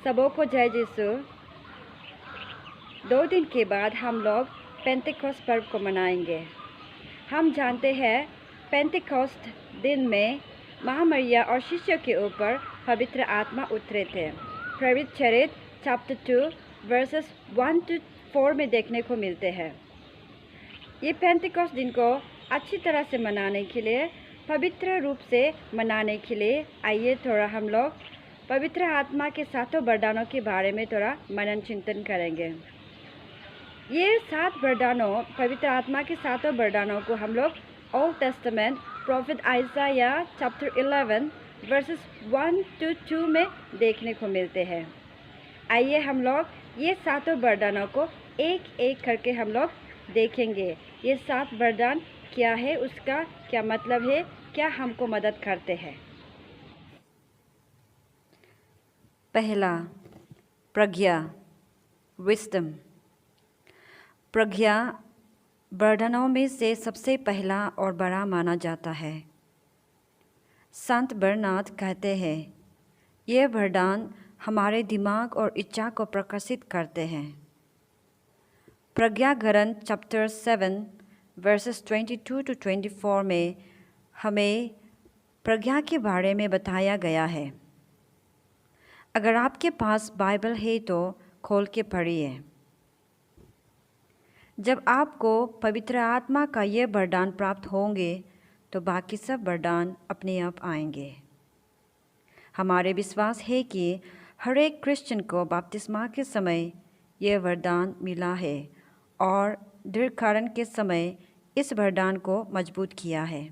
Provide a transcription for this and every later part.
सबों को जय यीशु। 2 दिन के बाद हम लोग पेंटेकोस्ट पर्व को मनाएंगे। हम जानते हैं पेंटेकोस्ट दिन में महामरिया और शिष्यों के ऊपर पवित्र आत्मा उतरे थे। प्रवृत्ति चरित्र चैप्टर 2 वर्सेस 1 to 4 में देखने को मिलते हैं। ये पेंटेकोस्ट दिन को अच्छी तरह से मनाने के लिए, पवित्र रूप से मनाने के लिए, आइए थोड़ा हम लोग पवित्र आत्मा के 7 वरदानों के बारे में थोड़ा मनन चिंतन करेंगे। ये 7 वरदानों, पवित्र आत्मा के 7 वरदानों को हम लोग Old Testament prophet Isaiah chapter 11 verses 1 to 2 में देखने को मिलते हैं। आइए हम लोग ये 7 वरदानों को एक एक करके हम लोग देखेंगे। ये 7 वरदान क्या है, उसका क्या मतलब है, क्या हमको मदद करते हैं। पहला, प्रज्ञा, विस्डम। प्रज्ञा वरदानों में से सबसे पहला और बड़ा माना जाता है। संत बर्नार्ड कहते हैं, यह वरदान हमारे दिमाग और इच्छा को प्रकाशित करते हैं। प्रज्ञा ग्रंथ चैप्टर 7 वर्सेस 22 to 24 में हमें प्रज्ञा के बारे में बताया गया है। अगर आपके पास बाइबल है तो खोल के पढ़िए। जब आपको पवित्र आत्मा का ये वरदान प्राप्त होंगे तो बाकी सब वरदान अपने आप आएंगे। हमारे विश्वास है कि हर एक क्रिश्चियन को बपतिस्मा के समय यह वरदान मिला है और दृढ़ीकरण के समय इस वरदान को मजबूत किया है।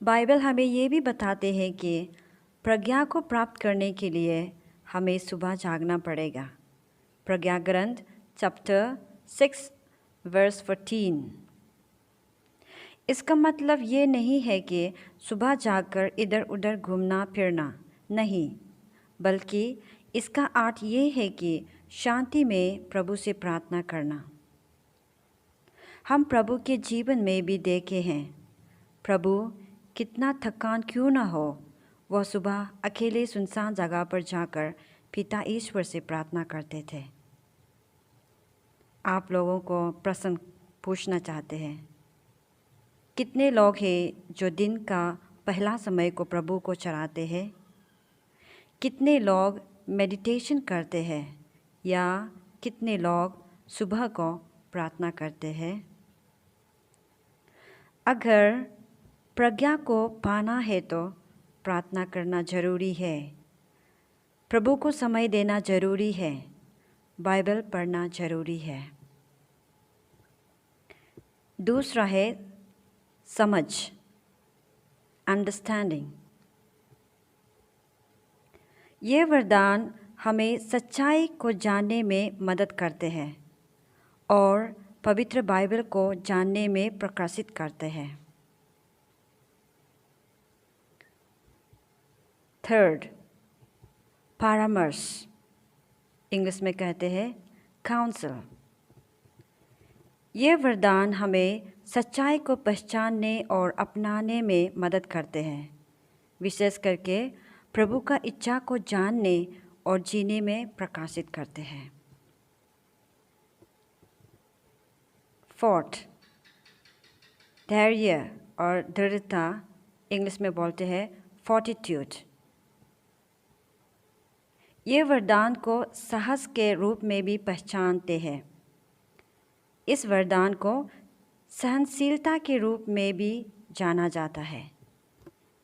बाइबल हमें ये भी बताते हैं कि प्रज्ञा को प्राप्त करने के लिए हमें सुबह जागना पड़ेगा। प्रज्ञा ग्रंथ चैप्टर 6 वर्स 14। इसका मतलब ये नहीं है कि सुबह जागकर इधर उधर घूमना फिरना, नहीं, बल्कि इसका अर्थ ये है कि शांति में प्रभु से प्रार्थना करना। हम प्रभु के जीवन में भी देखे हैं, प्रभु कितना थकान क्यों न हो, वह सुबह अकेले सुनसान जगह पर जाकर पिता ईश्वर से प्रार्थना करते थे। आप लोगों को प्रश्न पूछना चाहते हैं, कितने लोग हैं जो दिन का पहला समय को प्रभु को चढ़ाते हैं? कितने लोग मेडिटेशन करते हैं या कितने लोग सुबह को प्रार्थना करते हैं? अगर प्रज्ञा को पाना है तो प्रार्थना करना जरूरी है, प्रभु को समय देना जरूरी है, बाइबल पढ़ना जरूरी है। दूसरा है समझ, अंडरस्टैंडिंग। ये वरदान हमें सच्चाई को जानने में मदद करते हैं और पवित्र बाइबल को जानने में प्रकाशित करते हैं। थर्ड, परामर्श, इंग्लिश में कहते हैं काउंसल। ये वरदान हमें सच्चाई को पहचानने और अपनाने में मदद करते हैं, विशेष करके प्रभु का इच्छा को जानने और जीने में प्रकाशित करते हैं। फोर्थ, धैर्य और दृढ़ता, इंग्लिश में बोलते हैं फोर्टिट्यूड। ये वरदान को साहस के रूप में भी पहचानते हैं। इस वरदान को सहनशीलता के रूप में भी जाना जाता है।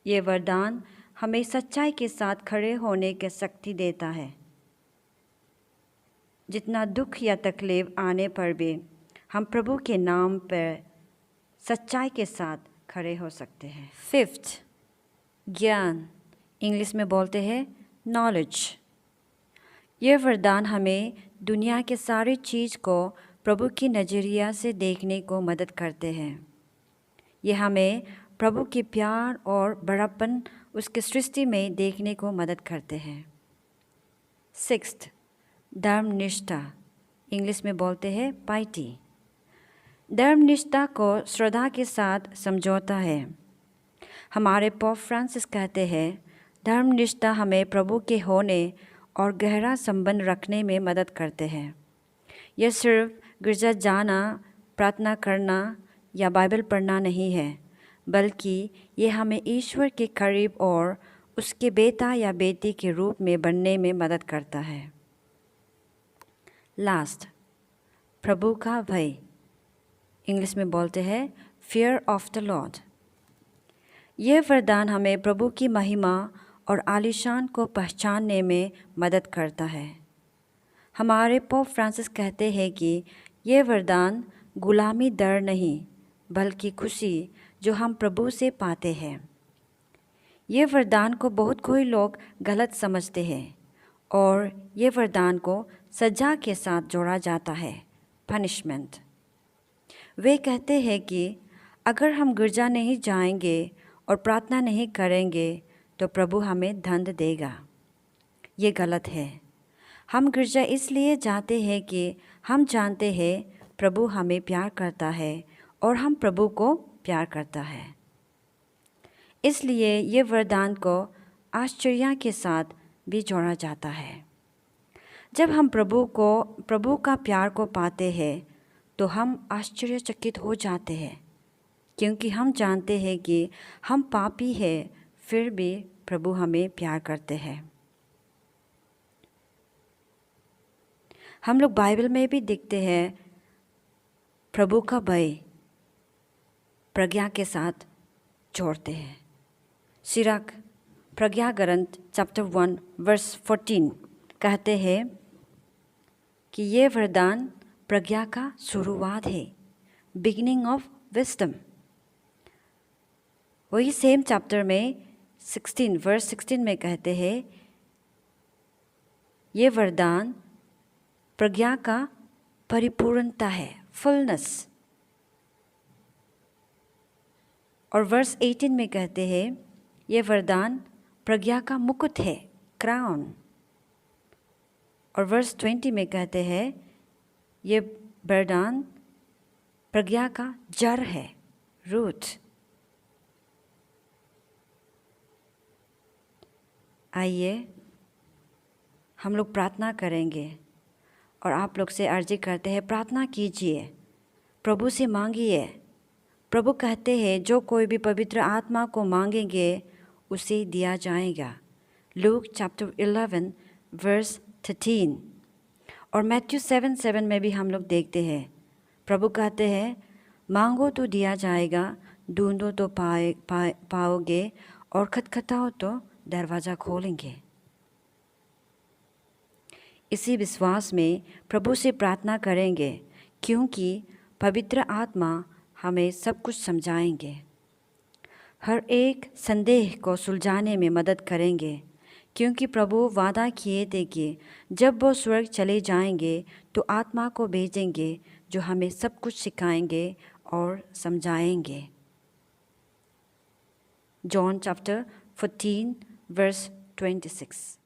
ये वरदान हमें सच्चाई के साथ खड़े होने की शक्ति देता है। जितना दुख या तकलीफ आने पर भी हम प्रभु के नाम पर सच्चाई के साथ खड़े हो सकते हैं। फिफ्थ, ज्ञान, इंग्लिश में बोलते हैं नॉलेज। यह वरदान हमें दुनिया के सारी चीज़ को प्रभु की नज़रिया से देखने को मदद करते हैं। यह हमें प्रभु के प्यार और बड़ापन उसके सृष्टि में देखने को मदद करते हैं। सिक्स्थ, धर्मनिष्ठा, इंग्लिश में बोलते हैं पाइटी। धर्मनिष्ठा को श्रद्धा के साथ समझौता है। हमारे पोप फ्रांसिस कहते हैं, धर्मनिष्ठा हमें प्रभु के होने और गहरा संबंध रखने में मदद करते हैं। यह सिर्फ गिरजा जाना, प्रार्थना करना या बाइबल पढ़ना नहीं है, बल्कि ये हमें ईश्वर के करीब और उसके बेटा या बेटी के रूप में बनने में मदद करता है। लास्ट, प्रभु का भय, इंग्लिश में बोलते हैं फियर ऑफ द लॉर्ड। यह वरदान हमें प्रभु की महिमा और आलीशान को पहचानने में मदद करता है। हमारे पोप फ्रांसिस कहते हैं कि यह वरदान गुलामी डर नहीं, बल्कि खुशी जो हम प्रभु से पाते हैं। यह वरदान को बहुत कोई लोग गलत समझते हैं और यह वरदान को सजा के साथ जोड़ा जाता है, पनिशमेंट। वे कहते हैं कि अगर हम गिरजा नहीं जाएंगे और प्रार्थना नहीं करेंगे तो प्रभु हमें दंड देगा। ये गलत है। हम गिरजा इसलिए जाते हैं कि हम जानते हैं प्रभु हमें प्यार करता है और हम प्रभु को प्यार करता है। इसलिए ये वरदान को आश्चर्य के साथ भी जोड़ा जाता है। जब हम प्रभु का प्यार को पाते हैं तो हम आश्चर्यचकित हो जाते हैं, क्योंकि हम जानते हैं कि हम पापी हैं, फिर भी प्रभु हमें प्यार करते हैं। हम लोग बाइबल में भी देखते हैं प्रभु का भय प्रज्ञा के साथ जोड़ते हैं। सिराक प्रज्ञा ग्रंथ चैप्टर 1 वर्स 14 कहते हैं कि ये वरदान प्रज्ञा का शुरुआत है, बिगिनिंग ऑफ विस्डम। वही सेम चैप्टर में 16 वर्स 16 में कहते हैं ये वरदान प्रज्ञा का परिपूर्णता है, फुलनेस। और वर्स 18 में कहते हैं ये वरदान प्रज्ञा का मुकुट है, क्राउन। और वर्स 20 में कहते हैं ये वरदान प्रज्ञा का जड़ है, रूट। आइए हम लोग प्रार्थना करेंगे और आप लोग से अर्जी करते हैं प्रार्थना कीजिए, प्रभु से मांगिए। प्रभु कहते हैं जो कोई भी पवित्र आत्मा को मांगेंगे उसे दिया जाएगा, लूक चैप्टर 11 वर्स 13। और मैथ्यू 7:7 में भी हम लोग देखते हैं प्रभु कहते हैं मांगो तो दिया जाएगा, ढूंढो तो पाओगे और खटखटाओ तो दरवाज़ा खोलेंगे। इसी विश्वास में प्रभु से प्रार्थना करेंगे, क्योंकि पवित्र आत्मा हमें सब कुछ समझाएंगे, हर एक संदेह को सुलझाने में मदद करेंगे, क्योंकि प्रभु वादा किए थे कि जब वो स्वर्ग चले जाएंगे तो आत्मा को भेजेंगे जो हमें सब कुछ सिखाएंगे और समझाएंगे। John chapter 14 verse 26।